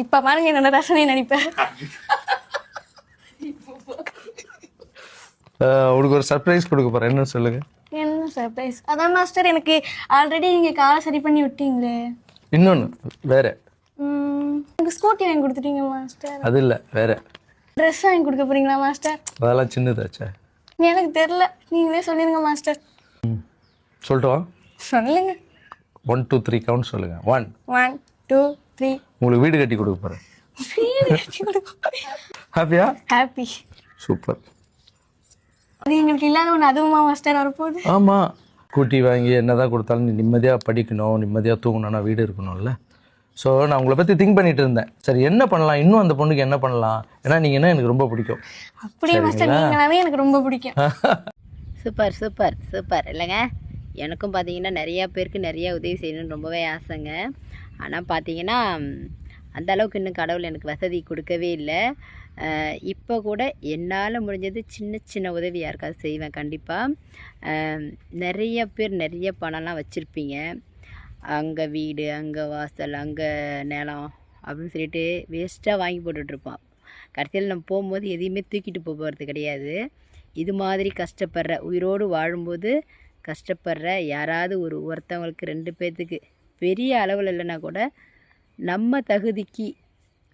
இப்போ பாருங்க என்னோட ரசனை நினைப்பேன். உனக்கு ஒரு சர்ப்ரைஸ் கொடுக்க போகிறேன், என்னன்னு சொல்லுங்க. என்ன சர்ப்ரைஸ்? அதான் மாஸ்டர், எனக்கு ஆல்ரெடி நீங்கள் காலை சரி பண்ணி விட்டீங்களே. இன்னொன்று வேற. எனக்கு ஸ்கூட்டி வாங்கி கொடுத்துட்டீங்க மாஸ்டர். அது இல்லை, வேற. ட்ரெஸ் வாங்கி கொடுக்க போறீங்களா மாஸ்டர்? அதெல்லாம் சின்னதாச்சா? எனக்கு தெரியல, நீங்களே சொல்லிடுங்க மாஸ்டர். சொல்லிட்டு வா. சொல்லுங்க. 1 2 3 கவுண்ட் சொல்லுங்க. 1 1 2 3. உங்களுக்கு வீடு கட்டி கொடுக்க போகிறேன். ஹாப்பியா? ஹாப்பி. சூப்பர். அது எங்களுக்கு இல்லாத ஒன்று அதுவுமா மாஸ்டர் வரப்போகுது? ஆமாம், கூட்டி வாங்கி என்னதான் கொடுத்தாலும் நீ நிம்மதியாக படிக்கணும், நிம்மதியாக தூங்கணும்னா வீடு இருக்கணும்ல. ஸோ நான் உங்களை பற்றி திங்க் பண்ணிட்டு இருந்தேன். சரி என்ன பண்ணலாம், இன்னும் அந்த பொண்ணுக்கு என்ன பண்ணலாம், ஏன்னா நீங்கள் எனக்கு ரொம்ப பிடிக்கும். அப்படியே மாஸ்டர், நீங்களாவே எனக்கு ரொம்ப பிடிக்கும். சூப்பர் சூப்பர் சூப்பர் இல்லைங்க. எனக்கும் பார்த்தீங்கன்னா நிறையா பேருக்கு நிறையா உதவி செய்யணும்னு ரொம்பவே ஆசைங்க. ஆனால் பார்த்தீங்கன்னா அந்த அளவுக்கு இன்னும் கடவுள் எனக்கு வசதி கொடுக்கவே இல்லை. இப்போ கூட என்னால் முடிஞ்சது சின்ன சின்ன உதவி யாருக்காவது செய்வேன் கண்டிப்பாக. நிறைய பேர் நிறைய பணம்லாம் வச்சுருப்பீங்க. அங்கே வீடு, அங்கே வாசல், அங்கே நிலம் அப்படின்னு சொல்லிட்டு வேஸ்ட்டாக வாங்கி போட்டுட்ருப்போம். கடைசியில் நம்ம போகும்போது எதையுமே தூக்கிட்டு போகிறது கிடையாது. இது மாதிரி கஷ்டப்படுற, உயிரோடு வாழும்போது கஷ்டப்படுற யாராவது ஒருத்தவங்களுக்கு 2 பேர்த்துக்கு பெரிய அளவில் இல்லைன்னா கூட நம்ம தகுதிக்கு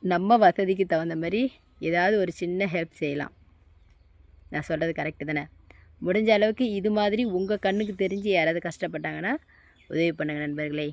நம்ம வசதிக்கு தகுந்த மாதிரி ஏதாவது ஒரு சின்ன ஹெல்ப் செய்யலாம். நான் சொல்கிறது கரெக்டு தானே? முடிஞ்ச அளவுக்கு இது மாதிரி உங்கள் கண்ணுக்கு தெரிஞ்சு யாராவது கஷ்டப்பட்டாங்கன்னா உதவி பண்ணுங்கள் நண்பர்களே.